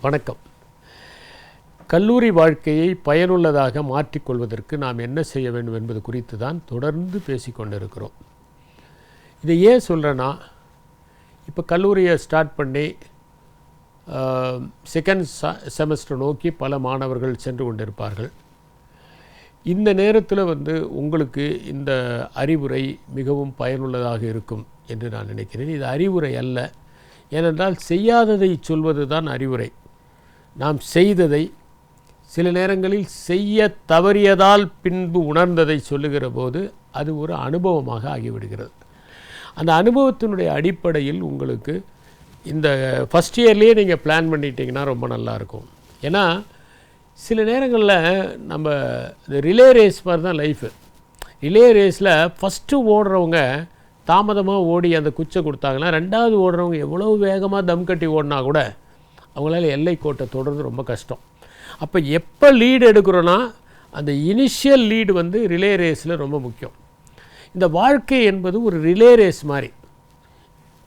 வணக்கம். கல்லூரி வாழ்க்கையை பயனுள்ளதாக மாற்றிக்கொள்வதற்கு நாம் என்ன செய்ய வேண்டும் என்பது குறித்து தான் தொடர்ந்து பேசிக்கொண்டிருக்கிறோம். இதை ஏன் சொல்கிறேன்னா, இப்போ கல்லூரியை ஸ்டார்ட் பண்ணி செகண்ட் செமஸ்டர் நோக்கி பல மாணவர்கள் சென்று கொண்டிருப்பார்கள். இந்த நேரத்தில் உங்களுக்கு இந்த அறிவுரை மிகவும் பயனுள்ளதாக இருக்கும் என்று நான் நினைக்கிறேன். இது அறிவுரை அல்ல, ஏனென்றால் செய்யாததை சொல்வது தான் அறிவுரை. நாம் செய்ததை சில நேரங்களில் செய்ய தவறியதால் பின்பு உணர்ந்ததை சொல்லுகிற போது அது ஒரு அனுபவமாக ஆகிவிடுகிறது. அந்த அனுபவத்தினுடைய அடிப்படையில் உங்களுக்கு இந்த ஃபஸ்ட் இயர்லேயே நீங்கள் பிளான் பண்ணிட்டீங்கன்னா ரொம்ப நல்லாயிருக்கும். ஏன்னா சில நேரங்களில் நம்ம இந்த ரிலே ரேஸ் மாதிரி தான் லைஃபு. ரிலே ரேஸில் ஃபஸ்ட்டு ஓடுறவங்க தாமதமாக ஓடி அந்த குச்சை கொடுத்தாங்கன்னா, ரெண்டாவது ஓடுறவங்க எவ்வளோ வேகமாக தம் கட்டி ஓடினா கூட அவங்களால எல்லை கோட்டை தொடர்ந்து ரொம்ப கஷ்டம். அப்போ எப்போ லீடு எடுக்கிறோன்னா, அந்த இனிஷியல் லீடு ரிலே ரேஸில் ரொம்ப முக்கியம். இந்த வாழ்க்கை என்பது ஒரு ரிலே ரேஸ் மாதிரி.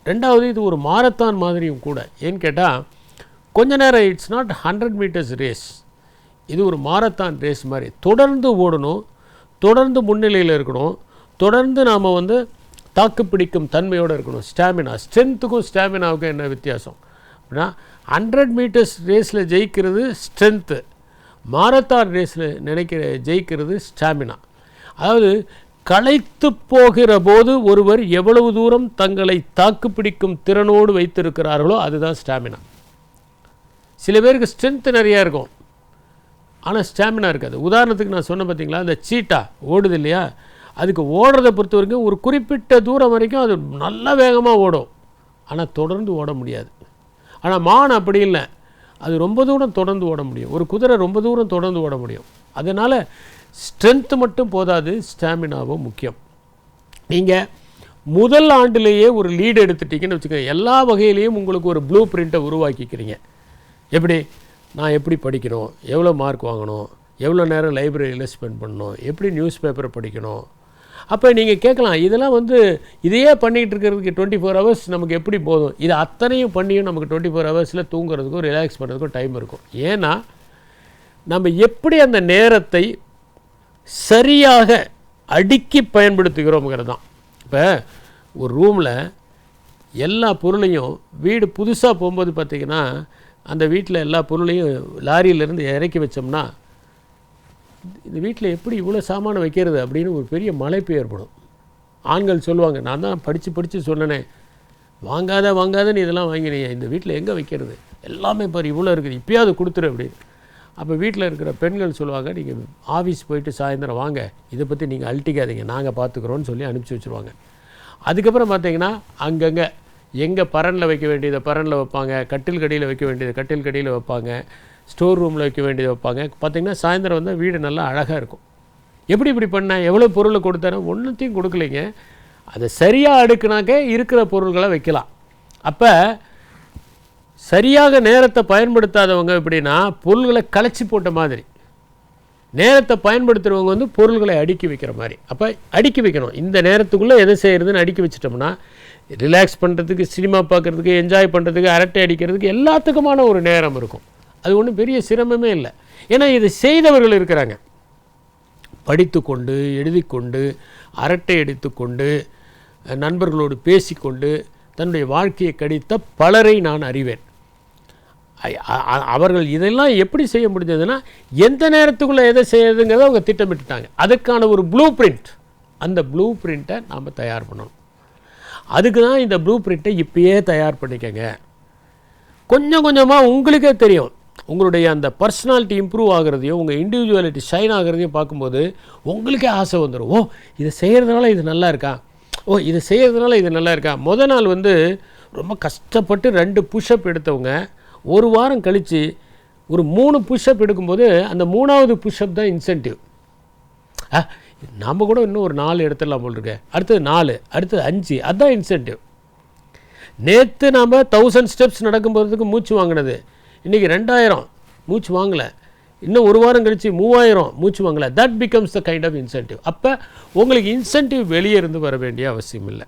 ரெண்டாவது இது ஒரு மாரத்தான் மாதிரியும் கூட. ஏன்னு கேட்டால், கொஞ்ச நேரம் இட்ஸ் நாட் 100 மீட்டர்ஸ் ரேஸ், இது ஒரு மாரத்தான் ரேஸ் மாதிரி. தொடர்ந்து ஓடணும், தொடர்ந்து முன்னிலையில் இருக்கணும், தொடர்ந்து நாம் தாக்குப்பிடிக்கும் தன்மையோடு இருக்கணும். ஸ்டாமினா, ஸ்ட்ரென்த்துக்கும் ஸ்டாமினாவுக்கும் என்ன வித்தியாசம் அப்படின்னா, 100 மீட்டர்ஸ் ரேஸில் ஜெயிக்கிறது ஸ்ட்ரென்த்து, மாரத்தான் ரேஸில் ஜெயிக்கிறது ஸ்டாமினா. அதாவது களைத்து போகிற போது ஒருவர் எவ்வளவு தூரம் தங்களை தாக்குப்பிடிக்கும் திறனோடு வைத்திருக்கிறார்களோ அதுதான் ஸ்டாமினா. சில பேருக்கு ஸ்ட்ரென்த்து நிறையா இருக்கும், ஆனால் ஸ்டாமினா இருக்காது. உதாரணத்துக்கு நான் சொன்ன பார்த்தீங்களா, அந்த சீட்டா ஓடுது இல்லையா, அதுக்கு ஓடுறதை பொறுத்த வரைக்கும் ஒரு குறிப்பிட்ட தூரம் வரைக்கும் அது நல்லா வேகமாக ஓடும், ஆனால் தொடர்ந்து ஓட முடியாது. ஆனால் மான் அப்படி இல்லை, அது ரொம்ப தூரம் தொடர்ந்து ஓட முடியும். ஒரு குதிரை ரொம்ப தூரம் தொடர்ந்து ஓட முடியும். அதனால் ஸ்ட்ரென்த்து மட்டும் போதாது, ஸ்டாமினாவும் முக்கியம். நீங்கள் முதல் ஆண்டிலேயே ஒரு லீடு எடுத்துட்டீங்கன்னு வச்சுக்கோங்க, எல்லா வகையிலையும் உங்களுக்கு ஒரு ப்ளூ பிரிண்ட்டை உருவாக்கிக்கிறீங்க. எப்படி நான் எப்படி படிக்கணும், எவ்வளோ மார்க் வாங்கணும், எவ்வளோ நேரம் லைப்ரரியில் ஸ்பெண்ட் பண்ணணும், எப்படி நியூஸ் பேப்பரை படிக்கணும். அப்போ நீங்கள் கேட்கலாம், இதெல்லாம் இதையே பண்ணிகிட்டு இருக்கிறதுக்கு 24 ஹவர்ஸ் நமக்கு எப்படி போதும்? இது அத்தனையும் பண்ணியும் நமக்கு 24 ஹவர்ஸில் தூங்குறதுக்கும் ரிலாக்ஸ் பண்ணுறதுக்கும் டைம் இருக்கும். ஏன்னா நம்ம எப்படி அந்த நேரத்தை சரியாக அடுக்கி பயன்படுத்துகிறோங்கிறது தான். இப்போ ஒரு ரூமில் எல்லா பொருளையும், வீடு புதுசாக போகும்போது பார்த்திங்கன்னா, அந்த வீட்டில் எல்லா பொருளையும் லாரியிலேருந்து இறக்கி வச்சோம்னா, இந்த வீட்டில் எப்படி இவ்வளோ சாமானை வைக்கிறது அப்படின்னு ஒரு பெரிய மலைப்பு ஏற்படும். ஆண்கள் சொல்லுவாங்க, நான் தான் படித்து சொன்னேனே, வாங்காதன்னு இதெல்லாம் வாங்கினீங்க, இந்த வீட்டில் எங்கே வைக்கிறது, எல்லாமே பாரு இவ்வளோ இருக்குது, இப்போயாவது கொடுத்துரு அப்படின்னு. அப்போ வீட்டில் இருக்கிற பெண்கள் சொல்லுவாங்க, நீங்கள் ஆஃபீஸ் போயிட்டு சாயந்தரம் வாங்க, இதை பற்றி நீங்கள் அழட்டிக்காதீங்க, நாங்கள் பார்த்துக்குறோன்னு சொல்லி அனுப்பிச்சி வச்சுருவாங்க. அதுக்கப்புறம் பார்த்தீங்கன்னா, அங்கங்கே எங்கே பரனில் வைக்க வேண்டியதை பரனில் வைப்பாங்க, கட்டில் கடியில் வைக்க வேண்டியதை கட்டில் கடியில் வைப்பாங்க, ஸ்டோர் ரூமில் வைக்க வேண்டியதை வைப்பாங்க. பார்த்திங்கன்னா சாயந்தரம் வீடு நல்லா அழகாக இருக்கும். இப்படி பண்ணேன், எவ்வளோ பொருளை கொடுத்தேன்னா ஒன்றுத்தையும் கொடுக்கலைங்க, அதை சரியாக அடுக்குனாக்க இருக்கிற பொருள்களை வைக்கலாம். அப்போ சரியாக நேரத்தை பயன்படுத்தாதவங்க எப்படின்னா, பொருள்களை கலைச்சி போட்ட மாதிரி, நேரத்தை பயன்படுத்துகிறவங்க பொருள்களை அடுக்கி வைக்கிற மாதிரி. அப்போ அடுக்கி வைக்கணும். இந்த நேரத்துக்குள்ளே எதை செய்கிறதுன்னு அடுக்கி வச்சிட்டோம்னா, ரிலாக்ஸ் பண்ணுறதுக்கு, சினிமா பார்க்குறதுக்கு, என்ஜாய் பண்ணுறதுக்கு, அரட்டை அடிக்கிறதுக்கு எல்லாத்துக்குமான ஒரு நேரம் இருக்கும். அது ஒன்றும் பெரிய சிரமமே இல்லை. ஏன்னா இது செய்தவர்கள் இருக்கிறாங்க. படித்து கொண்டு, எழுதி கொண்டு, அரட்டை அடித்துக்கொண்டு, நண்பர்களோடு பேசிக்கொண்டு தன்னுடைய வாழ்க்கையை கடித்த பலரை நான் அறிவேன். அவர்கள் இதெல்லாம் எப்படி செய்ய முடிஞ்சதுன்னா, எந்த நேரத்துக்குள்ளே எதை செய்யறதுங்கிறத அவங்க திட்டமிட்டுட்டாங்க. அதுக்கான ஒரு ப்ளூ பிரிண்ட், அந்த ப்ளூ பிரிண்ட்டை நாம் தயார் பண்ணணும். அதுக்கு தான் இந்த ப்ளூ பிரிண்ட்டை இப்பயே தயார் பண்ணிக்கங்க. கொஞ்சம் கொஞ்சமாக உங்களுக்கே தெரியும், உங்களுடைய அந்த பர்சனாலிட்டி இம்ப்ரூவ் ஆகிறதையும், உங்கள் இண்டிவிஜுவாலிட்டி ஷைன் ஆகிறதையும் பார்க்கும்போது உங்களுக்கே ஆசை வந்துடும். ஓ, இதை செய்கிறதுனால இது நல்லா இருக்கா, ஓ இதை செய்கிறதுனால இது நல்லா இருக்கா. முதல் நாள் ரொம்ப கஷ்டப்பட்டு 2 புஷ்அப் எடுத்தவங்க ஒரு வாரம் கழித்து ஒரு 3 புஷ்அப் எடுக்கும்போது அந்த 3வது புஷ்அப் தான் இன்சென்டிவ். நாம் கூட இன்னும் ஒரு 4 எடுத்துடலாம் போல் இருக்கு, அடுத்தது 4, அடுத்தது 5, அதுதான் இன்சென்டிவ். நேற்று நாம் 1000 ஸ்டெப்ஸ் நடக்கும்போதுக்கு மூச்சு வாங்கினது, இன்றைக்கி 2000 மூச்சு வாங்கலை, இன்னும் ஒரு வாரம் கழித்து 3000 மூச்சு வாங்கலை. That becomes the kind of incentive. அப்போ உங்களுக்கு இன்சென்டிவ் வெளியே இருந்து வர வேண்டிய அவசியம் இல்லை,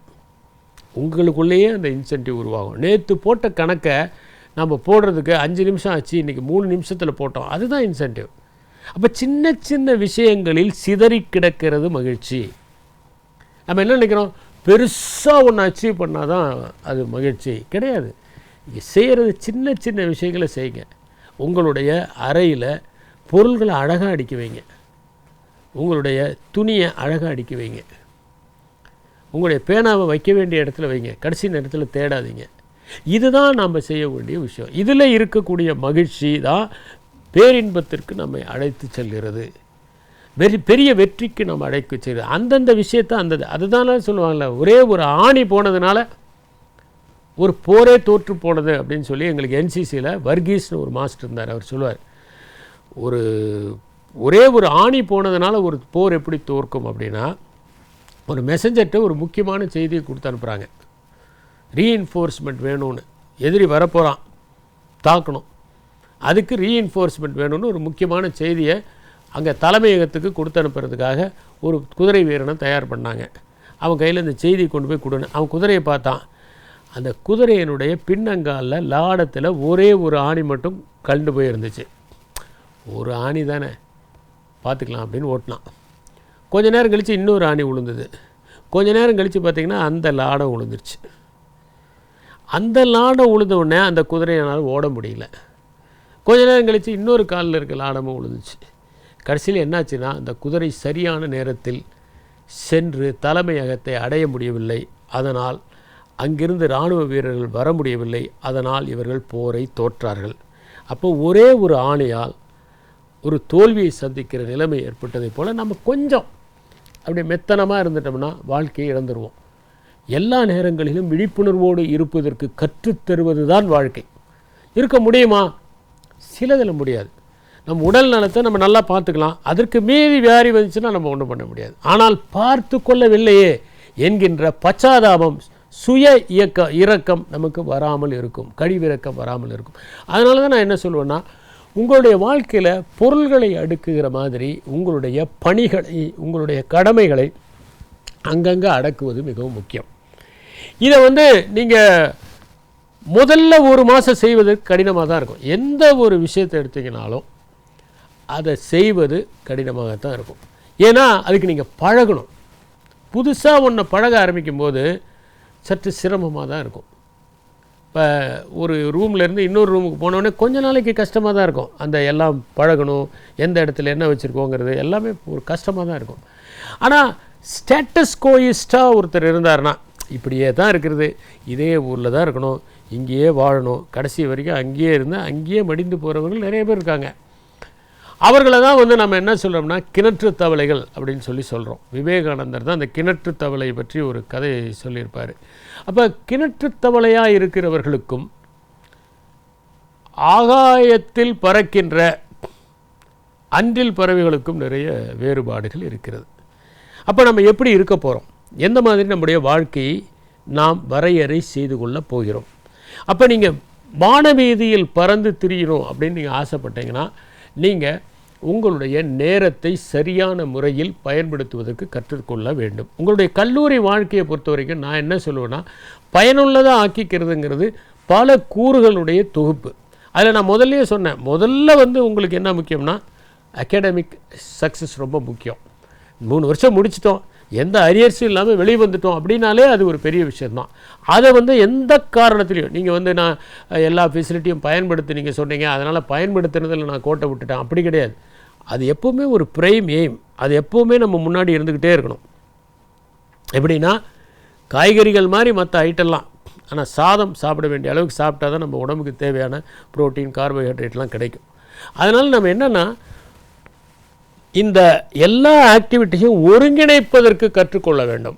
உங்களுக்குள்ளேயே அந்த இன்சென்டிவ் உருவாகும். நேற்று போட்ட கணக்கை நம்ம போடுறதுக்கு 5 நிமிஷம் ஆச்சு, இன்றைக்கி 3 நிமிஷத்தில் போட்டோம். அதுதான் இன்சென்டிவ். அப்போ சின்ன சின்ன விஷயங்களில் சிதறி கிடக்கிறது மகிழ்ச்சி. நம்ம என்ன நினைக்கிறோம், பெருசாக ஒன்று அச்சீவ் பண்ணால் தான் அது மகிழ்ச்சி கிடையாது. செய்கிறது சின்ன சின்ன விஷயங்களை செய்யுங்க. உங்களுடைய அறையில் பொருள்களை அழகாக அடிக்க வைங்க, உங்களுடைய துணியை அழகாக அடிக்க வைங்க, உங்களுடைய பேனாவை வைக்க வேண்டிய இடத்துல வைங்க, கடைசி நேரத்தில் தேடாதீங்க. இதுதான் நம்ம செய்ய வேண்டிய விஷயம். இதில் இருக்கக்கூடிய மகிழ்ச்சி தான் பேரின்பத்திற்கு நம்மை அழைத்து செல்கிறது, பெரிய வெற்றிக்கு நம்ம அழைத்து செல்கிறது. அந்தந்த விஷயத்தை அதுதானே சொல்லுவாங்கள்ல, ஒரே ஒரு ஆணி போனதுனால ஒரு போரே தோற்று போனது அப்படின்னு சொல்லி எங்களுக்கு என்சிசியில் வர்கீஸ்னு ஒரு மாஸ்டர் இருந்தார். அவர் சொல்லுவார், ஒரே ஒரு ஆணி போனதுனால ஒரு போர் எப்படி தோற்கும் அப்படின்னா, ஒரு மெசஞ்சர்கிட்ட ஒரு முக்கியமான செய்தியை கொடுத்து அனுப்புகிறாங்க. ரீஇன்ஃபோர்ஸ்மெண்ட் வேணும்னு, எதிரி வரப்போகிறான், தாக்கணும், அதுக்கு ரீஇன்ஃபோர்ஸ்மெண்ட் வேணும்னு ஒரு முக்கியமான செய்தியை அங்கே தலைமையகத்துக்கு கொடுத்து அனுப்புறதுக்காக ஒரு குதிரை வீரனை தயார் பண்ணாங்க. அவன் கையில் இந்த செய்தியை கொண்டு போய் கொடுன்னு. அவன் குதிரையை பார்த்தான். அந்த குதிரையினுடைய பின்னங்காலில் லாடத்தில் ஒரே ஒரு ஆணி மட்டும் கழண்டு போய் இருந்துச்சு. ஒரு ஆணி தானே, பார்த்துக்கலாம் அப்படின்னு ஓட்டினான். கொஞ்ச நேரம் கழித்து இன்னொரு ஆணி விழுந்தது. கொஞ்ச நேரம் கழித்து பார்த்திங்கன்னா அந்த லாடம் விழுந்துருச்சு. அந்த லாடம் விழுந்த உடனே அந்த குதிரையினால் ஓட முடியல. கொஞ்ச நேரம் கழித்து இன்னொரு காலில் இருக்க லாடமும் விழுந்துச்சு. கடைசியில் என்னாச்சுன்னா, அந்த குதிரை சரியான நேரத்தில் சென்று தலைமையகத்தை அடைய முடியவில்லை. அதனால் அங்கிருந்து இராணுவ வீரர்கள் வர முடியவில்லை. அதனால் இவர்கள் போரை தோற்றார்கள். அப்போ ஒரே ஒரு ஆணையால் ஒரு தோல்வியை சந்திக்கிற நிலைமை ஏற்பட்டதை போல் நம்ம கொஞ்சம் அப்படியே மெத்தனமாக இருந்துட்டோம்னா வாழ்க்கையை இழந்துருவோம். எல்லா நேரங்களிலும் விழிப்புணர்வோடு இருப்பதற்கு கற்றுத்தருவது தான் வாழ்க்கை. இருக்க முடியுமா? சிலதில் முடியாது. நம்ம உடல் நலத்தை நம்ம நல்லா பார்த்துக்கலாம், அதற்கு மீறி வியாதி வந்துச்சுன்னா நம்ம ஒன்றும் பண்ண முடியாது. ஆனால் பார்த்து கொள்ளவில்லையே என்கின்ற பச்சாதாபம், சுய இரக்கம் நமக்கு வராமல் இருக்கும், கழிவிறக்கம் வராமல் இருக்கும். அதனால தான் நான் என்ன சொல்லுவேன்னா, உங்களுடைய வாழ்க்கையில் பொருள்களை அடுக்குகிற மாதிரி உங்களுடைய பணிகளை, உங்களுடைய கடமைகளை அங்கங்கே அடக்குவது மிகவும் முக்கியம். இதை நீங்கள் முதல்ல ஒரு மாதம் செய்வதற்கு கடினமாக தான் இருக்கும். எந்த ஒரு விஷயத்தை எடுத்தீங்கனாலும் அதை செய்வது கடினமாகத்தான் இருக்கும். ஏன்னா அதுக்கு நீங்கள் பழகணும். புதுசாக ஒன்றை பழக ஆரம்பிக்கும் போது சற்று சிரமமாக தான் இருக்கும். இப்போ ஒரு ரூம்லேருந்து இன்னொரு ரூமுக்கு போனோடனே கொஞ்ச நாளைக்கு கஷ்டமாக தான் இருக்கும். அந்த எல்லாம் பழகணும், எந்த இடத்துல என்ன வச்சுருக்கோங்கிறது எல்லாமே ஒரு கஷ்டமாக தான் இருக்கும். ஆனால் ஸ்டேட்டஸ் கோயிஸ்டாக ஒருத்தர் இருந்தார்னா, இப்படியே தான் இருக்கிறது, இதே ஊரில் தான் இருக்கணும், இங்கேயே வாழணும், கடைசி வரைக்கும் அங்கேயே இருந்தால் அங்கேயே மடிந்து போகிறவர்கள் நிறைய பேர் இருக்காங்க. அவர்களை தான் நம்ம என்ன சொல்கிறோம்னா கிணற்று தவளைகள் அப்படின்னு சொல்கிறோம். விவேகானந்தர் தான் அந்த கிணற்று தவளை பற்றி ஒரு கதையை சொல்லியிருப்பார். அப்போ கிணற்று தவளையாக இருக்கிறவர்களுக்கும் ஆகாயத்தில் பறக்கின்ற அன்றில் பறவைகளுக்கும் நிறைய வேறுபாடுகள் இருக்கிறது. அப்போ நம்ம எப்படி இருக்க போகிறோம், எந்த மாதிரி நம்முடைய வாழ்க்கையை நாம் வரையறை செய்து கொள்ள போகிறோம். அப்போ நீங்கள் வானவீதியில் பறந்து திரியணும் அப்படின்னு நீங்கள் ஆசைப்பட்டீங்கன்னா, நீங்கள் உங்களுடைய நேரத்தை சரியான முறையில் பயன்படுத்துவதற்கு கற்றுக்கொள்ள வேண்டும். உங்களுடைய கல்லூரி வாழ்க்கையை பொறுத்த வரைக்கும் நான் என்ன சொல்லுவேன்னா, பயனுள்ளதாக ஆக்கிக்கிறதுங்கிறது பல கூறுகளுடைய தொகுப்பு. அதில் நான் முதல்லையே சொன்னேன், முதல்ல உங்களுக்கு என்ன முக்கியம்னா அகாடமிக் சக்ஸஸ் ரொம்ப முக்கியம். 3 வருஷம் முடிச்சிட்டோம், எந்த அரியர்ஸும் இல்லாமல் வெளியே வந்துட்டோம் அப்படின்னாலே அது ஒரு பெரிய விஷயந்தான். அதை எந்த காரணத்துலையும் நீங்கள் நான் எல்லா ஃபெசிலிட்டியும் பயன்படுத்தி நீங்கள் சொன்னீங்க, அதனால் பயன்படுத்துனதில் நான் கோட்டை விட்டுட்டேன், அப்படி கிடையாது. அது எப்போவுமே ஒரு ப்ரைம் எய்ம், அது எப்போவுமே நம்ம முன்னாடி இருந்துக்கிட்டே இருக்கணும். எப்படின்னா காய்கறிகள் மாதிரி மற்ற ஐட்டம்லாம், ஆனால் சாதம் சாப்பிட வேண்டிய அளவுக்கு சாப்பிட்டா தான் நம்ம உடம்புக்கு தேவையான புரோட்டீன், கார்போஹைட்ரேட்லாம் கிடைக்கும். அதனால் நம்ம என்னென்னா இந்த எல்லா ஆக்டிவிட்டிஸையும் ஒருங்கிணைப்பதற்கு கற்றுக்கொள்ள வேண்டும்.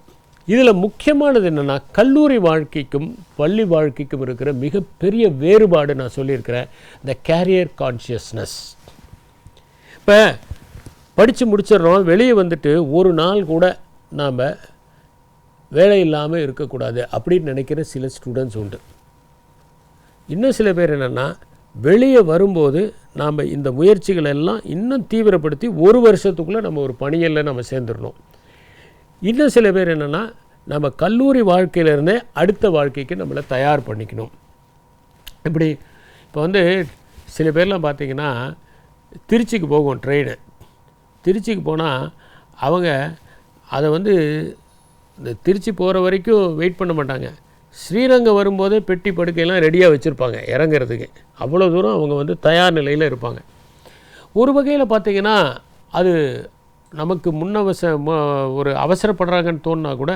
இதில் முக்கியமானது என்னென்னா, கல்லூரி வாழ்க்கைக்கும் பள்ளி வாழ்க்கைக்கும் இருக்கிற மிகப்பெரிய வேறுபாடு நான் சொல்லியிருக்கிறேன், இந்த கேரியர் கான்ஷியஸ்னஸ். இப்போ படித்து முடிச்சிடுறோம், வெளியே வந்துட்டு ஒரு நாள் கூட நாம் வேலை இல்லாமல் இருக்கக்கூடாது அப்படின்னு நினைக்கிற சில ஸ்டூடெண்ட்ஸ் உண்டு. இன்னும் சில பேர் என்னென்னா, வெளியே வரும்போது நாம் இந்த முயற்சிகள் எல்லாம் இன்னும் தீவிரப்படுத்தி 1 வருஷத்துக்குள்ளே நம்ம ஒரு பணியில் நம்ம சேர்ந்துடணும். இன்னும் சில பேர் என்னென்னா, நம்ம கல்லூரி வாழ்க்கையிலேருந்தே அடுத்த வாழ்க்கைக்கு நம்மளை தயார் பண்ணிக்கணும். இப்படி இப்போ வந்து சில பேர்லாம் பார்த்திங்கன்னா திருச்சிக்கு போகும் ட்ரெயின். திருச்சிக்கு போனால் அவங்க அதை வந்து இந்த திருச்சி போகிற வரைக்கும் வெயிட் பண்ண மாட்டாங்க. ஸ்ரீரங்கம் வரும்போதே பெட்டி படுக்கையெல்லாம் ரெடியாக வச்சுருப்பாங்க இறங்குறதுக்கு. அவ்வளோ தூரம் அவங்க வந்து தயார் நிலையில் இருப்பாங்க. ஒரு வகையில் பார்த்திங்கன்னா அது நமக்கு ஒரு அவசரப்படுறாங்கன்னு தோணுனா கூட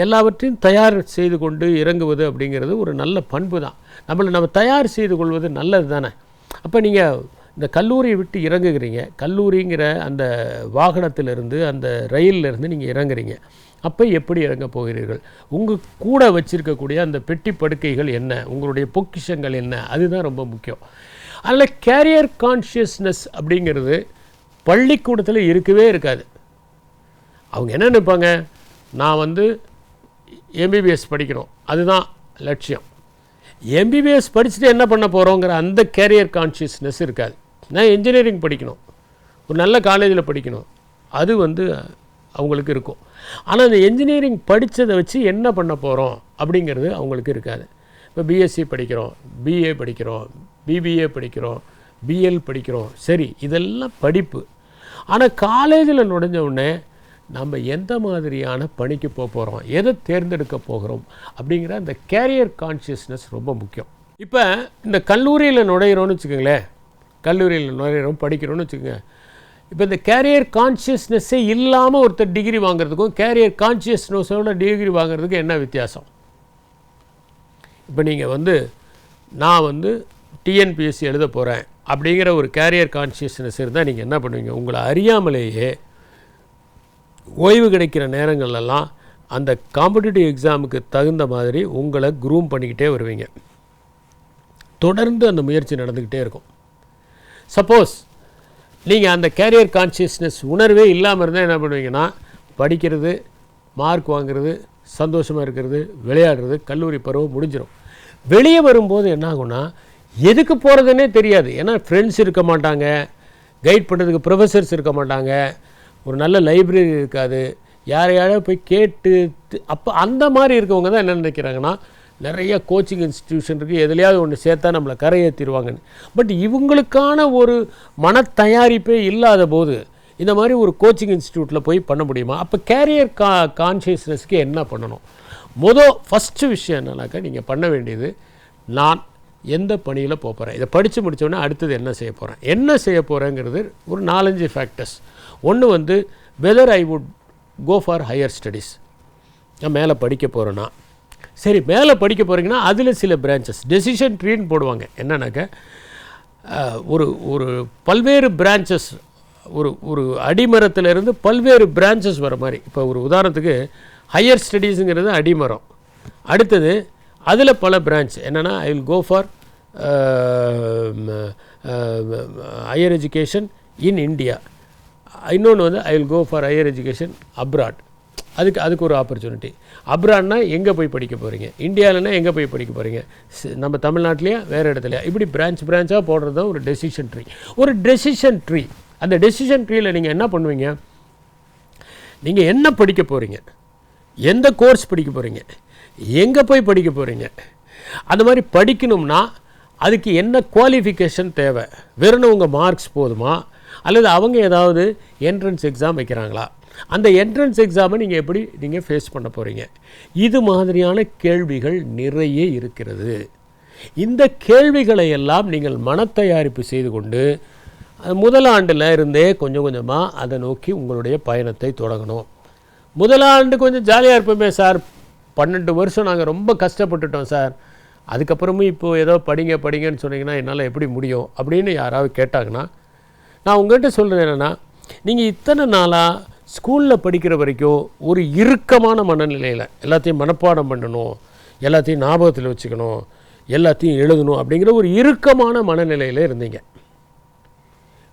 எல்லாவற்றையும் தயார் செய்து கொண்டு இறங்குவது அப்படிங்கிறது ஒரு நல்ல பண்பு தான். நம்ம தயார் செய்து கொள்வது நல்லது தானே. அப்போ நீங்கள் இந்த கல்லூரியை விட்டு இறங்குகிறீங்க, கல்லூரிங்கிற அந்த வாகனத்திலிருந்து அந்த ரயிலிருந்து நீங்கள் இறங்குறீங்க. அப்போ எப்படி இறங்க போகிறீர்கள்? உங்கள் கூட வச்சுருக்கக்கூடிய அந்த பெட்டி படுக்கைகள் என்ன, உங்களுடைய பொக்கிஷங்கள் என்ன, அதுதான் ரொம்ப முக்கியம். அதில் கேரியர் கான்ஷியஸ்னஸ் அப்படிங்கிறது பள்ளிக்கூடத்தில் இருக்கவே இருக்காது. அவங்க என்ன நினைப்பாங்க, நான் வந்து எம்பிபிஎஸ் படிக்கணும், அதுதான் லட்சியம். எம்பிபிஎஸ் படிச்சுட்டு என்ன பண்ண போகிறோங்கிற அந்த கேரியர் கான்ஷியஸ்னஸ் இருக்காது. நான் இன்ஜினியரிங் படிக்கணும், ஒரு நல்ல காலேஜில் படிக்கணும், அது வந்து அவங்களுக்கு இருக்கும். ஆனால் அந்த இன்ஜினியரிங் படித்ததை வச்சு என்ன பண்ண போகிறோம் அப்படிங்கிறது அவங்களுக்கு இருக்காது. இப்போ பிஎஸ்சி படிக்கிறோம், பிஏ படிக்கிறோம், பிபிஏ படிக்கிறோம், பிஎல் படிக்கிறோம், சரி இதெல்லாம் படிப்பு. ஆனால் காலேஜில் நுழைஞ்ச உடனே நம்ம எந்த மாதிரியான பணிக்கு போகிறோம், எதை தேர்ந்தெடுக்க போகிறோம் அப்படிங்கிற அந்த கேரியர் கான்ஷியஸ்னஸ் ரொம்ப முக்கியம். இப்போ இந்த கல்லூரியில் நுழையிறோன்னு வச்சுக்கோங்களேன், கல்லூரியில் நுழையிறோம் படிக்கிறோன்னு வச்சுக்கோங்க. இப்போ இந்த கேரியர் கான்ஷியஸ்னஸ்ஸே இல்லாமல் ஒருத்தர் டிகிரி வாங்குறதுக்கும் கேரியர் கான்ஷியஸ்னஸோட டிகிரி வாங்குறதுக்கும் என்ன வித்தியாசம்? இப்போ நீங்கள் வந்து நான் வந்து டிஎன்பிஎஸ்சி எழுத போகிறேன் அப்படிங்கிற ஒரு கேரியர் கான்ஷியஸ்னஸ் இருந்தால் நீங்கள் என்ன பண்ணுவீங்க, உங்களை அறியாமலேயே ஓய்வு கிடைக்கிற நேரங்கள்லாம் அந்த காம்படிட்டிவ் எக்ஸாமுக்கு தகுந்த மாதிரி உங்களை க்ரூம் பண்ணிக்கிட்டே வருவீங்க. தொடர்ந்து அந்த முயற்சி நடந்துக்கிட்டே இருக்கும். சப்போஸ் நீங்கள் அந்த கேரியர் கான்ஷியஸ்னஸ் உணர்வே இல்லாமல் இருந்தால் என்ன பண்ணுவீங்கன்னா, படிக்கிறது, மார்க் வாங்கிறது, சந்தோஷமாக இருக்கிறது, விளையாடுறது, கல்லூரி பருவம் முடிஞ்சிடும். வெளியே வரும்போது என்ன ஆகும்னா, எதுக்கு போகிறதுனே தெரியாது. ஏன்னா ஃப்ரெண்ட்ஸ் இருக்க மாட்டாங்க, கைட் பண்ணுறதுக்கு ப்ரொஃபஸர்ஸ் இருக்க மாட்டாங்க, ஒரு நல்ல லைப்ரரி இருக்காது, யாரையாவது போய் கேட்டு. அப்போ அந்த மாதிரி இருக்கவங்க தான் என்ன நினைக்கிறாங்கன்னா, நிறைய கோச்சிங் இன்ஸ்டிடியூஷன் இருக்குது, எதுலையாவது ஒன்று சேர்த்தா நம்மளை கரையேற்றிடுவாங்கன்னு. பட் இவங்களுக்கான ஒரு மன தயாரிப்பே இல்லாத போது இந்த மாதிரி ஒரு கோச்சிங் இன்ஸ்டிடியூட்டில் போய் பண்ண முடியுமா? அப்போ கேரியர் கான்ஷியஸ்னஸ்க்கு என்ன பண்ணணும்? ஃபஸ்ட்டு விஷயம் என்னன்னாக்கா, நீங்கள் பண்ண வேண்டியது, நான் எந்த பணியில் போகிறேன், இதை படித்து முடித்தோடனே அடுத்தது என்ன செய்ய போகிறேங்கிறது ஒரு 4-5 ஃபேக்டர்ஸ். ஒன்று வந்து whether I would go for higher studies. நான் மேலே படிக்க போகிறேன்னா, சரி மேலே படிக்க போகிறீங்கன்னா அதில் சில பிரான்ச்சஸ் டெசிஷன் ட்ரீன்னு போடுவாங்க. என்னன்னாக்கா ஒரு பல்வேறு பிரான்ச்சஸ், ஒரு அடிமரத்திலிருந்து பல்வேறு பிரான்ச்சஸ் வர மாதிரி. இப்போ ஒரு உதாரணத்துக்கு ஹையர் ஸ்டடீஸுங்கிறது அடிமரம், அடுத்தது அதில் பல பிரான்ச். என்னென்னா I will go for higher education in India, இன்னொன்று வந்து I will go for higher education abroad. அதுக்கு ஒரு ஆப்பர்ச்சுனிட்டி. அப்ராட்னா எங்கே போய் படிக்க போகிறீங்க, இந்தியாவில்னா எங்கே போய் படிக்க போகிறீங்க, நம்ம தமிழ்நாட்டிலையா வேறு இடத்துலையா, இப்படி பிரான்ச்சாக போடுறது தான் ஒரு டெசிஷன் ட்ரீ. அந்த டெசிஷன் ட்ரீயில் நீங்கள் என்ன பண்ணுவீங்க, நீங்கள் என்ன படிக்க போகிறீங்க, எந்த கோர்ஸ் படிக்க போகிறீங்க, எங்கே போய் படிக்க போகிறீங்க, அந்த மாதிரி படிக்கணும்னா அதுக்கு என்ன குவாலிஃபிகேஷன் தேவை, வெறும் உங்கள் மார்க்ஸ் போதுமா, அல்லது அவங்க ஏதாவது என்ட்ரன்ஸ் எக்ஸாம் வைக்கிறாங்களா, அந்த என்ட்ரன்ஸ் எக்ஸாமை நீங்கள் ஃபேஸ் பண்ண போகிறீங்க. இது மாதிரியான கேள்விகள் நிறைய இருக்கிறது. இந்த கேள்விகளை எல்லாம் நீங்கள் மனத்தயாரிப்பு செய்து கொண்டு முதலாண்டில் இருந்தே கொஞ்சம் கொஞ்சமாக அதை நோக்கி உங்களுடைய பயணத்தை தொடங்கணும். முதலாண்டு கொஞ்சம் ஜாலியாக இருப்போமே சார், 12 வருஷம் நாங்கள் ரொம்ப கஷ்டப்பட்டுட்டோம் சார், அதுக்கப்புறமும் இப்போது ஏதோ படிங்கன்னு சொன்னீங்கன்னா என்னால் எப்படி முடியும் அப்படின்னு யாராவது கேட்டாங்கன்னா, நான் உங்கள்கிட்ட சொல்கிறது என்னென்னா, நீங்கள் இத்தனை நாளாக ஸ்கூலில் படிக்கிற வரைக்கும் ஒரு இறுக்கமான மனநிலையில் எல்லாத்தையும் மனப்பாடம் பண்ணணும், எல்லாத்தையும் ஞாபகத்தில் வச்சுக்கணும், எல்லாத்தையும் எழுதணும் அப்படிங்கிற ஒரு இறுக்கமான மனநிலையில் இருந்தீங்க.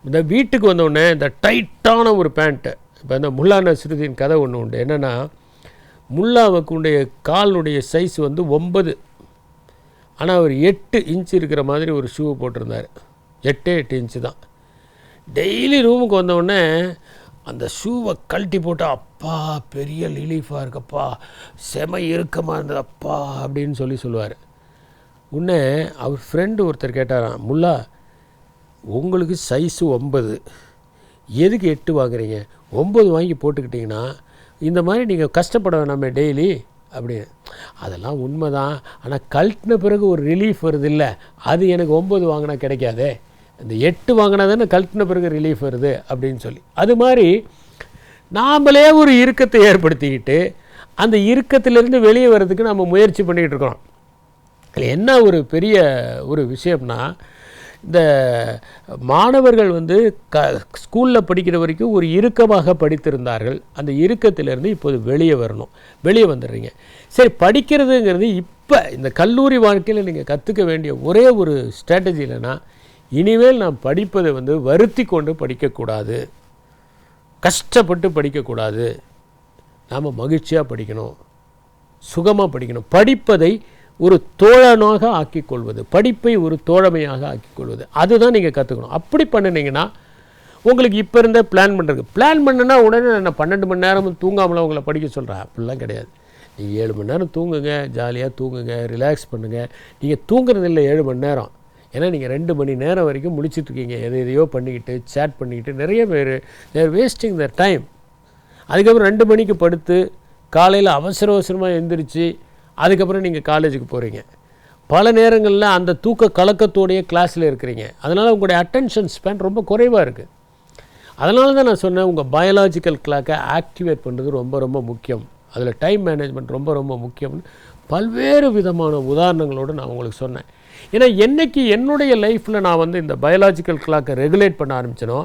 இந்த வீட்டுக்கு வந்தோடனே இந்த டைட்டான ஒரு பேண்ட்டு, இப்போ இந்த முல்லா நஸ்ருதீன் கதை ஒன்று உண்டு. என்னென்னா, முல்லாவுக்குடைய காலினுடைய சைஸ் வந்து 9, ஆனால் அவர் 8 இன்ச்சு இருக்கிற மாதிரி ஒரு ஷூவை போட்டிருந்தார். 8 இன்ச்சு தான். டெய்லி ரூமுக்கு வந்தவுடனே அந்த ஷூவை கழட்டி போட்டு, அப்பா பெரிய ரிலீஃபாக இருக்கப்பா, செம இறுக்கமாக இருந்தது அப்பா அப்படின்னு சொல்லுவார். உடனே அவர் ஃப்ரெண்டு ஒருத்தர் கேட்டாராம், முல்லா உங்களுக்கு சைஸு 9, எதுக்கு 8 வாங்குறீங்க? 9 வாங்கி போட்டுக்கிட்டிங்கன்னா இந்த மாதிரி நீங்கள் கஷ்டப்பட வேணாமே டெய்லி அப்படின்னு. அதெல்லாம் உண்மை தான், ஆனால் கழட்டின பிறகு ஒரு ரிலீஃப் வருது இல்லை, அது எனக்கு 9 வாங்கினா கிடைக்காதே, இந்த 8 வாங்கினா தானே கழட்டின பிறகு ரிலீஃப் வருது அப்படின்னு சொல்லி. அது மாதிரி நாம்ளே ஒரு இறுக்கத்தை ஏற்படுத்திக்கிட்டு அந்த இறுக்கத்திலிருந்து வெளியே வர்றதுக்கு நம்ம முயற்சி பண்ணிகிட்டு இருக்கிறோம். அதில் என்ன ஒரு பெரிய ஒரு விஷயம்னா, இந்த மாணவர்கள் வந்து ஸ்கூலில் படிக்கிற வரைக்கும் ஒரு இறுக்கமாக படித்திருந்தார்கள். அந்த இறுக்கத்திலேருந்து இப்போது வெளியே வரணும், வெளியே வந்துடுறீங்க. சரி, படிக்கிறதுங்கிறது இப்போ இந்த கல்லூரி வாழ்க்கையில் நீங்கள் கற்றுக்க வேண்டிய ஒரே ஒரு ஸ்ட்ராட்டஜி இல்லைன்னா, இனிமேல் நாம் படிப்பதை வந்து வருத்தி கொண்டு படிக்கக்கூடாது, கஷ்டப்பட்டு படிக்கக்கூடாது. நாம் மகிழ்ச்சியாக படிக்கணும், சுகமாக படிக்கணும். படிப்பதை ஒரு தோழனாக ஆக்கிக்கொள்வது, படிப்பை ஒரு தோழமையாக ஆக்கிக்கொள்வது, அதுதான் நீங்கள் கற்றுக்கணும். அப்படி பண்ணினீங்கன்னா உங்களுக்கு இப்போ இருந்தே பிளான் பண்ணுன்னா உடனே நான் 12 மணி நேரம் தூங்காமலாம் உங்களை படிக்க சொல்கிறேன், அப்படிலாம் கிடையாது. நீங்கள் 7 மணி நேரம் தூங்குங்க, ஜாலியாக தூங்குங்க, ரிலாக்ஸ் பண்ணுங்கள். நீங்கள் தூங்குறதில்லை 7 மணி நேரம், ஏன்னா நீங்கள் 2 மணி நேரம் வரைக்கும் முழிச்சிட்ருக்கீங்க, எதையோ பண்ணிக்கிட்டு சேட் பண்ணிக்கிட்டு. நிறைய பேர் தேர் வேஸ்டிங் தர் டைம். அதுக்கப்புறம் 2 மணிக்கு படுத்து காலையில் அவசரமாக எழுந்திரிச்சு அதுக்கப்புறம் நீங்கள் காலேஜுக்கு போகிறீங்க. பல நேரங்களில் அந்த தூக்க கலக்கத்தோடைய கிளாஸில் இருக்கிறீங்க. அதனால் உங்களுடைய அட்டென்ஷன் ஸ்பேன் ரொம்ப குறைவாக இருக்குது. அதனால தான் நான் சொன்னேன், உங்கள் பயாலாஜிக்கல் கிளாக்கை ஆக்டிவேட் பண்ணுறது ரொம்ப ரொம்ப முக்கியம், அதில் டைம் மேனேஜ்மெண்ட் ரொம்ப ரொம்ப முக்கியம்னு பல்வேறு விதமான உதாரணங்களோடு நான் உங்களுக்கு சொன்னேன். ஏன்னா என்றைக்கு என்னுடைய லைஃப்பில் நான் வந்து இந்த பயாலாஜிக்கல் கிளாக்கை ரெகுலேட் பண்ண ஆரம்பித்தனோ,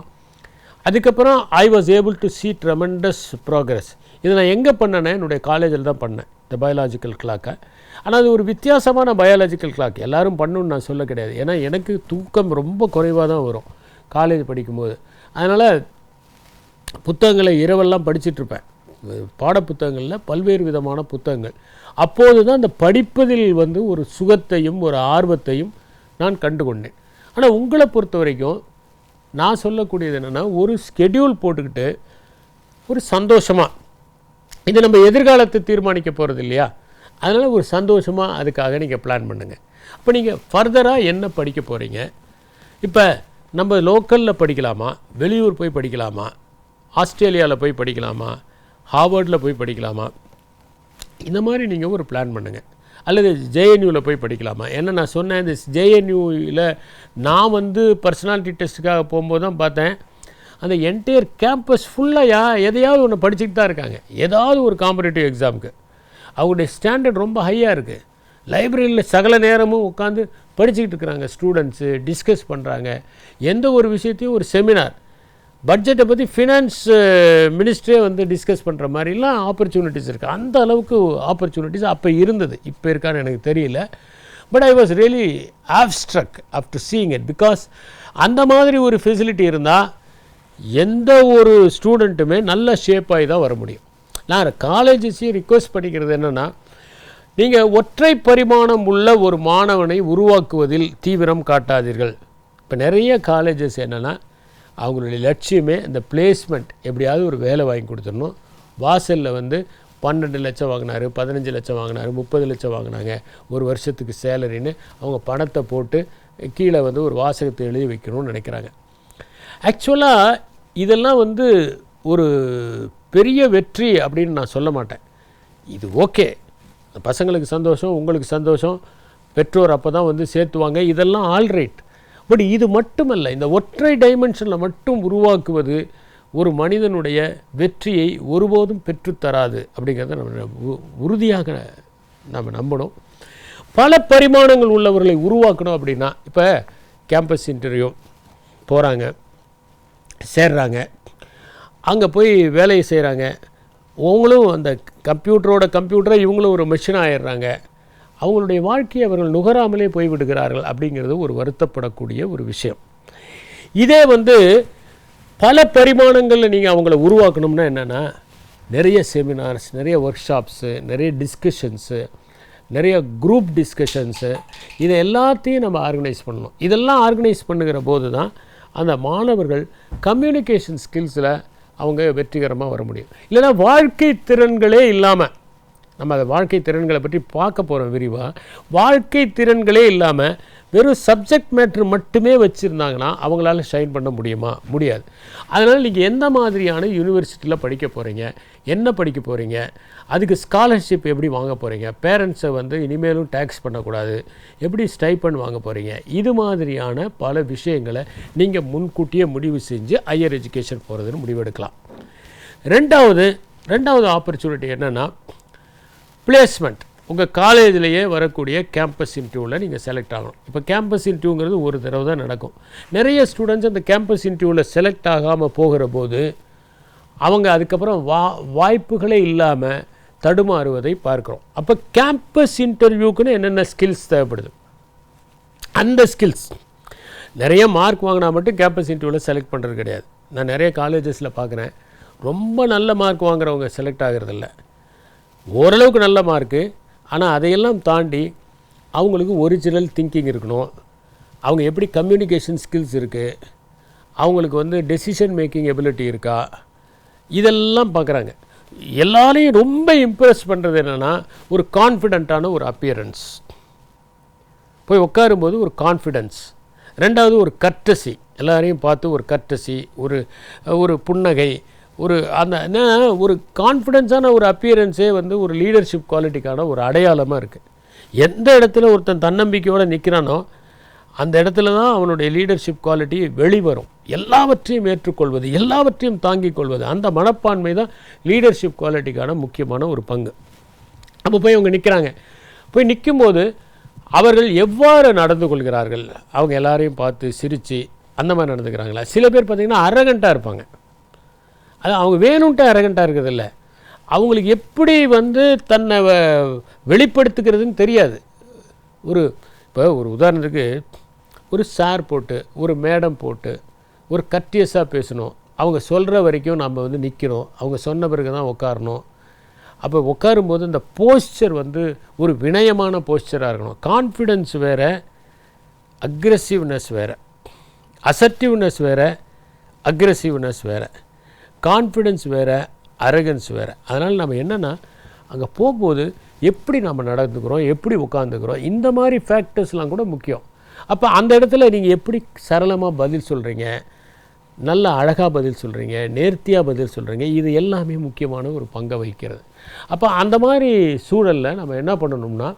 அதுக்கப்புறம் I was able to see tremendous progress. இதை நான் எங்கே பண்ணேன்னா என்னுடைய காலேஜில் தான் பண்ணேன் இந்த பயாலாஜிக்கல் கிளாக்கை. ஆனால் அது ஒரு வித்தியாசமான பயாலாஜிக்கல் கிளாக், எல்லோரும் பண்ணணுன்னு நான் சொல்ல கிடையாது. ஏன்னா எனக்கு தூக்கம் ரொம்ப குறைவாக தான் வரும் காலேஜ் படிக்கும்போது. அதனால் புத்தகங்களை இரவெல்லாம் படிச்சுட்ருப்பேன், பாடப்புத்தகங்களில் பல்வேறு விதமான புத்தகங்கள். அப்போது தான் அந்த படிப்பதில் வந்து ஒரு சுகத்தையும் ஒரு ஆர்வத்தையும் நான் கண்டுகொண்டேன். ஆனால் உங்களை பொறுத்த வரைக்கும் நான் சொல்லக்கூடியது என்னென்னா, ஒரு ஸ்கெடியூல் போட்டுக்கிட்டு ஒரு சந்தோஷமாக, இது நம்ம எதிர்காலத்தை தீர்மானிக்க போகிறது இல்லையா, அதனால் ஒரு சந்தோஷமாக அதுக்காக நீங்கள் பிளான் பண்ணுங்கள். அப்போ நீங்கள் ஃபர்தராக என்ன படிக்க போகிறீங்க, இப்போ நம்ம லோக்கலில் படிக்கலாமா, வெளியூர் போய் படிக்கலாமா, ஆஸ்திரேலியாவில் போய் படிக்கலாமா, ஹார்வர்டில் போய் படிக்கலாமா, இந்த மாதிரி நீங்கள் ஒரு பிளான் பண்ணுங்கள். அல்லது ஜேஎன்யூவில் போய் படிக்கலாமா. ஏன்னா நான் சொன்னேன், இந்த ஜேஎன்யூவில் நான் வந்து பர்சனாலிட்டி டெஸ்ட்டுக்காக போகும்போது தான் பார்த்தேன், அந்த என்டையர் கேம்பஸ் ஃபுல்லாக எதையாவது ஒன்று படிச்சுட்டு தான் இருக்காங்க, ஏதாவது ஒரு காம்படிட்டிவ் எக்ஸாமுக்கு. அவங்களுடைய ஸ்டாண்டர்ட் ரொம்ப ஹையாக இருக்குது. லைப்ரரியில் சகல நேரமும் உட்காந்து படிச்சுக்கிட்டு இருக்கிறாங்க ஸ்டூடெண்ட்ஸு, டிஸ்கஸ் பண்ணுறாங்க. எந்த ஒரு விஷயத்தையும் ஒரு செமினார், பட்ஜெட்டை பற்றி ஃபினான்ஸ் மினிஸ்ட்ரே வந்து டிஸ்கஸ் பண்ணுற மாதிரிலாம் ஆப்பர்ச்சுனிட்டிஸ் இருக்குது. அந்த அளவுக்கு ஆப்பர்ச்சுனிட்டிஸ் அப்போ இருந்தது, இப்போ இருக்கான்னு எனக்கு தெரியல. But I was really awestruck after seeing it, because அந்த மாதிரி ஒரு ஃபெசிலிட்டி இருந்தால் எந்த ஒரு ஸ்டூடெண்ட்டுமே நல்ல ஷேப்பாகி தான் வர முடியும். நான் காலேஜஸையும் ரிக்வெஸ்ட் பண்ணிக்கிறது என்னென்னா, நீங்கள் ஒற்றை பரிமாணம் உள்ள ஒரு மாணவனை உருவாக்குவதில் தீவிரம் காட்டாதீர்கள். இப்போ நிறைய காலேஜஸ் என்னென்னா, அவங்களுடைய லட்சியமே இந்த பிளேஸ்மெண்ட், எப்படியாவது ஒரு வேலை வாங்கி கொடுத்துடணும். வாசலில் வந்து 12 லட்சம் வாங்கினார், 15 லட்சம் வாங்கினார், 30 லட்சம் வாங்கினாங்க ஒரு வருஷத்துக்கு சேலரின்னு அவங்க பணத்தை போட்டு கீழே வந்து ஒரு வாசகத்தை எழுதி வைக்கணும்னு நினைக்கிறாங்க. ஆக்சுவலாக இதெல்லாம் வந்து ஒரு பெரிய வெற்றி அப்படின்னு நான் சொல்ல மாட்டேன். இது ஓகே, பசங்களுக்கு சந்தோஷம், உங்களுக்கு சந்தோஷம், பெற்றோர் அப்போ தான் வந்து சேர்த்துவாங்க, இதெல்லாம் ஆல்ரைட். பட் இது மட்டுமல்ல, இந்த ஒற்றை டைமென்ஷனில் மட்டும் உருவாக்குவது ஒரு மனிதனுடைய வெற்றியை ஒருபோதும் பெற்றுத்தராது அப்படிங்கிறத நம்ம உறுதியாக நம்ம நம்பணும். பல பரிமாணங்கள் உள்ளவர்களை உருவாக்கணும் அப்படின்னா, இப்போ கேம்பஸ் இன்டர்வியூ போகிறாங்க, சேர்றாங்க, அங்கே போய் வேலையை செய்கிறாங்க, அவங்களும் அந்த கம்ப்யூட்டரை இவங்களும் ஒரு மெஷின் ஆயிடுறாங்க. அவங்களுடைய வாழ்க்கையை அவர்கள் நுகராமலே போய்விடுகிறார்கள் அப்படிங்கிறது ஒரு வருத்தப்படக்கூடிய ஒரு விஷயம். இதே வந்து பல பரிமாணங்களில் நீங்கள் அவங்கள உருவாக்கணும்னா என்னென்னா, நிறைய செமினார்ஸ், நிறைய ஒர்க் ஷாப்ஸு, நிறைய டிஸ்கஷன்ஸு, நிறைய குரூப் டிஸ்கஷன்ஸு, இதை எல்லாத்தையும் நம்ம ஆர்கனைஸ் பண்ணணும். இதெல்லாம் ஆர்கனைஸ் பண்ணுகிற போது தான் அந்த மாணவர்கள் கம்யூனிகேஷன் ஸ்கில்ஸில் அவங்க வெற்றிகரமாக வர முடியும். இல்லைனா வாழ்க்கை திறன்களே இல்லாமல் நம்ம அதை வாழ்க்கை திறன்களை பற்றி பார்க்க போகிறோம் விரிவாக. வாழ்க்கை திறன்களே இல்லாமல் வெறும் சப்ஜெக்ட் மேட்ரு மட்டுமே வச்சுருந்தாங்கன்னா அவங்களால ஷைன் பண்ண முடியுமா? முடியாது. அதனால் நீங்கள் எந்த மாதிரியான யூனிவர்சிட்டியில் படிக்க போகிறீங்க, என்ன படிக்க போகிறீங்க, அதுக்கு ஸ்காலர்ஷிப் எப்படி வாங்க போகிறீங்க, பேரண்ட்ஸை வந்து இனிமேலும் டேக்ஸ் பண்ணக்கூடாது, எப்படி ஸ்டைப்பண்ட் வாங்க போகிறீங்க, இது மாதிரியான பல விஷயங்களை நீங்கள் முன்கூட்டியே முடிவு செஞ்சு ஹையர் எஜுகேஷன் போகிறதுன்னு முடிவெடுக்கலாம். ரெண்டாவது ஆப்பர்ச்சுனிட்டி என்னென்னா பிளேஸ்மெண்ட். உங்கள் காலேஜிலேயே வரக்கூடிய கேம்பஸ் இன்டர்வியூவில் நீங்கள் செலக்ட் ஆகணும். இப்போ கேம்பஸ் இன்டர்வியூங்கிறது ஒரு தடவை தான் நடக்கும். நிறைய ஸ்டூடெண்ட்ஸ் அந்த கேம்பஸ் இன்டர்வியூவில் செலக்ட் ஆகாமல் போகிற போது அவங்க அதுக்கப்புறம் வாய்ப்புகளே இல்லாமல் தடுமாறுவதை பார்க்குறோம். அப்போ கேம்பஸ் இன்டர்வியூக்குன்னு என்னென்ன ஸ்கில்ஸ் தேவைப்படுது, அந்த ஸ்கில்ஸ் நிறைய மார்க் வாங்கினா மட்டும் கேம்பஸ் இன்டர்வியூவில் செலக்ட் பண்ணுறது கிடையாது. நான் நிறைய காலேஜஸில் பார்க்குறேன், ரொம்ப நல்ல மார்க் வாங்குறவங்க செலக்ட் ஆகிறதில்ல. ஓரளவுக்கு நல்ல மார்க்கு, ஆனால் அதையெல்லாம் தாண்டி அவங்களுக்கு ஒரிஜினல் திங்கிங் இருக்கணும், அவங்க எப்படி கம்யூனிகேஷன் ஸ்கில்ஸ் இருக்குது, அவங்களுக்கு வந்து டெசிஷன் மேக்கிங் எபிலிட்டி இருக்கா, இதெல்லாம் பார்க்குறாங்க. எல்லாரையும் ரொம்ப இம்ப்ரெஸ் பண்ணுறது என்னென்னா ஒரு கான்ஃபிடென்ட்டான ஒரு அப்பியரன்ஸ், போய் உட்காரும்போது ஒரு கான்ஃபிடென்ஸ். ரெண்டாவது ஒரு கர்ட்டசி, எல்லாரையும் பார்த்து ஒரு கர்ட்டசி, ஒரு புன்னகை, ஒரு கான்ஃபிடென்ஸான ஒரு அப்பியரன்ஸே வந்து ஒரு லீடர்ஷிப் குவாலிட்டிக்கான ஒரு அடையாளமாக இருக்குது. எந்த இடத்துல ஒருத்தன் தன்னம்பிக்கையோடு நிற்கிறானோ அந்த இடத்துல தான் அவனுடைய லீடர்ஷிப் குவாலிட்டி வெளிவரும். எல்லாவற்றையும் ஏற்றுக்கொள்வது, எல்லாவற்றையும் தாங்கிக் கொள்வது, அந்த மனப்பான்மை தான் லீடர்ஷிப் குவாலிட்டிக்கான முக்கியமான ஒரு பங்கு. அப்போ போய் அவங்க நிற்கிறாங்க. போய் நிற்கும்போது அவர்கள் எவ்வாறு நடந்து கொள்கிறார்கள், அவங்க எல்லாரையும் பார்த்து சிரித்து அந்த மாதிரி நடந்துக்கிறாங்களா? சில பேர் பார்த்திங்கன்னா அரகண்ட்டாக இருப்பாங்க. அது அவங்க வேணும்ன்ட்டு அரகண்ட்டாக இருக்கிறதில்ல, அவங்களுக்கு எப்படி வந்து தன்னை வெளிப்படுத்துக்கிறதுன்னு தெரியாது. இப்போ ஒரு உதாரணத்துக்கு ஒரு சார் போட்டு, ஒரு மேடம் போட்டு, ஒரு கர்ட்டியஸாக பேசணும். அவங்க சொல்கிற வரைக்கும் நம்ம வந்து நிற்கணும், அவங்க சொன்ன பிறகு தான் உட்காரணும். அப்போ உட்காரும்போது இந்த போஸ்டர் வந்து ஒரு வினயமான போஸ்டராக இருக்கணும். கான்ஃபிடென்ஸ் வேறு, அக்ரெசிவ்னஸ் வேறு, அசர்ட்டிவ்னஸ் வேறு, அக்ரெசிவ்னஸ் வேறு, கான்ஃபிடென்ஸ் வேறு, அரகன்ஸ் வேறு. அதனால் நம்ம என்னென்னா அங்கே போகும்போது எப்படி நம்ம நடந்துக்கிறோம், எப்படி உட்காந்துக்கிறோம், இந்த மாதிரி ஃபேக்டர்ஸ்லாம் கூட முக்கியம். அப்போ அந்த இடத்துல நீங்கள் எப்படி சரளமாக பதில் சொல்கிறீங்க, நல்ல அழகாக பதில் சொல்கிறீங்க, நேர்த்தியாக பதில் சொல்கிறீங்க, இது எல்லாமே முக்கியமான ஒரு பங்கை வகிக்கிறது. அப்போ அந்த மாதிரி சூழலில் நம்ம என்ன பண்ணணும்னா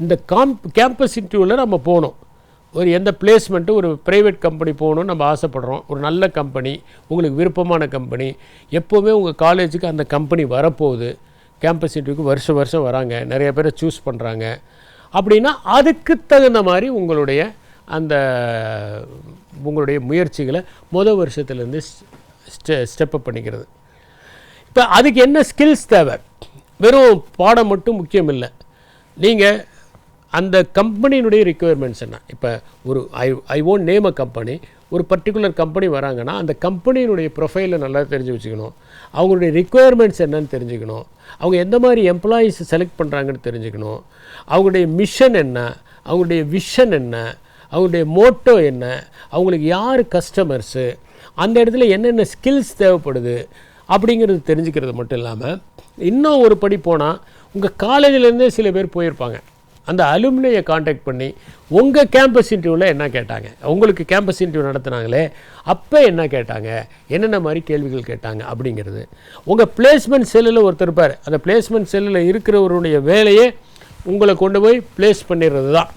இந்த கேம்பஸ் இன்டர்வியூவில் நம்ம போகணும். ஒரு எந்த பிளேஸ்மெண்ட்டு, ஒரு ப்ரைவேட் கம்பெனி போகணும்னு நம்ம ஆசைப்படுறோம், ஒரு நல்ல கம்பெனி, உங்களுக்கு விருப்பமான கம்பெனி, எப்போவுமே உங்கள் காலேஜுக்கு அந்த கம்பெனி வரப்போகுது. கேம்பஸ் இன்டர்வியூக்கு வருஷம் வராங்க, நிறைய பேரை சூஸ் பண்ணுறாங்க. அப்படின்னா அதுக்கு தகுந்த மாதிரி உங்களுடைய முயற்சிகளை முதல் வருஷத்துலேருந்து ஸ்டெப்பப் பண்ணிக்கிறது. இப்போ அதுக்கு என்ன ஸ்கில்ஸ் தேவை? வெறும் பாடம் மட்டும் முக்கியம் இல்லை. நீங்கள் அந்த கம்பெனியினுடைய ரிக்குயர்மெண்ட்ஸ் என்ன? இப்போ ஒரு I won't name a company, ஒரு பர்டிகுலர் கம்பெனி வராங்கன்னா அந்த கம்பெனியினுடைய ப்ரொஃபைலை நல்லா தெரிஞ்சு வச்சுக்கணும், அவங்களுடைய ரிக்குயர்மெண்ட்ஸ் என்னன்னு தெரிஞ்சுக்கணும், அவங்க எந்த மாதிரி எம்ப்ளாயீஸ் செலக்ட் பண்ணுறாங்கன்னு தெரிஞ்சுக்கணும், அவங்களுடைய மிஷன் என்ன, அவங்களுடைய விஷன் என்ன, அவங்களுடைய மோட்டோ என்ன, அவங்களுக்கு யார் கஸ்டமர்ஸு, அந்த இடத்துல என்னென்ன ஸ்கில்ஸ் தேவைப்படுது அப்படிங்கிறது தெரிஞ்சுக்கிறது மட்டும் இல்லாமல் இன்னும் ஒரு படி போனால் உங்கள் காலேஜிலேருந்தே சில பேர் போயிருப்பாங்க. அந்த அலுமினியை காண்டாக்ட் பண்ணி உங்கள் கேம்பஸ் இன்டர்வியூவில் என்ன கேட்டாங்க, உங்களுக்கு கேம்பஸ் இன்டர்வியூ நடத்துனாங்களே அப்போ என்ன கேட்டாங்க, என்னென்ன மாதிரி கேள்விகள் கேட்டாங்க அப்படிங்கிறது. உங்கள் பிளேஸ்மெண்ட் செல்லில் ஒருத்தர் இருப்பார், அந்த பிளேஸ்மெண்ட் செல்லில் இருக்கிறவருடைய வேலையே உங்களை கொண்டு போய் ப்ளேஸ் பண்ணிடுறது தான்.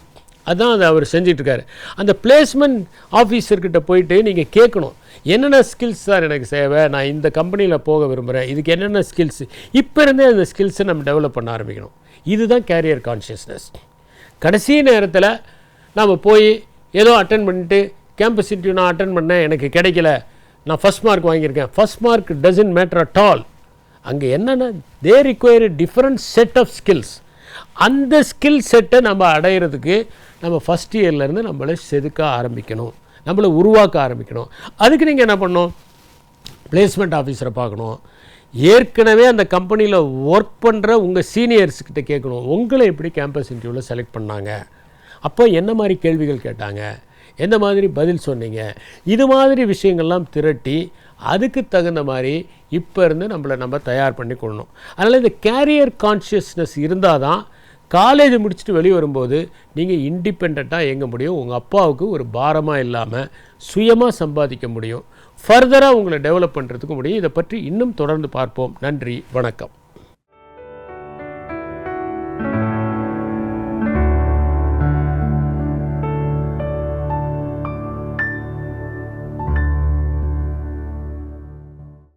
அதுதான் அதை அவர் செஞ்சிட்ருக்காரு. அந்த பிளேஸ்மெண்ட் ஆஃபீஸர்கிட்ட போயிட்டு நீங்கள் கேட்கணும், என்னென்ன ஸ்கில்ஸ் சார் எனக்கு தேவை, நான் இந்த கம்பெனியில் போக விரும்புகிறேன், இதுக்கு என்னென்ன ஸ்கில்ஸு, இப்போ இருந்தே அந்த ஸ்கில்ஸை நம்ம டெவலப் பண்ண ஆரம்பிக்கணும். இதுதான் கேரியர் கான்ஷியஸ்னஸ். கடைசி நேரத்தில் நாம் போய் ஏதோ அட்டன் பண்ணிட்டு கேம்பஸ் இன்டர்வியூ நான் அட்டன் பண்ணேன், எனக்கு கிடைக்கல, நான் ஃபஸ்ட் மார்க் வாங்கியிருக்கேன், first mark doesn't matter at all. அங்கே என்னென்னா they require different set of skills. அந்த ஸ்கில் செட்டை நம்ம அடையிறதுக்கு நம்ம ஃபஸ்ட் இயர்லேருந்து நம்மளை செதுக்க ஆரம்பிக்கணும், நம்மளை உருவாக்க ஆரம்பிக்கணும். அதுக்கு நீங்கள் என்ன பண்ணணும், பிளேஸ்மெண்ட் ஆஃபீஸரை பார்க்கணும், ஏற்கனவே அந்த கம்பெனியில் ஒர்க் பண்ணுற உங்கள் சீனியர்ஸ்கிட்ட கேட்கணும், உங்களை எப்படி கேம்பஸ் இன்டர்வியூவில் செலக்ட் பண்ணாங்க, அப்போ என்ன மாதிரி கேள்விகள் கேட்டாங்க, எந்த மாதிரி பதில் சொன்னீங்க, இது மாதிரி விஷயங்கள்லாம் திரட்டி அதுக்கு தகுந்த மாதிரி இப்போ இருந்து நம்ம தயார் பண்ணி கொள்ளணும். அதனால் இந்த கேரியர் கான்ஷியஸ்னஸ் இருந்தால் தான் காலேஜ் முடிச்சுட்டு வெளியே வரும்போது நீங்கள் இண்டிபெண்ட்டாக இயங்க முடியும். உங்கள் அப்பாவுக்கு ஒரு பாரமாக இல்லாமல் சுயமாக சம்பாதிக்க முடியும். ஃபர்தராக உங்களை டெவலப் பண்ணுறதுக்கு முடியும். இதை பற்றி இன்னும் தொடர்ந்து பார்ப்போம். நன்றி, வணக்கம்.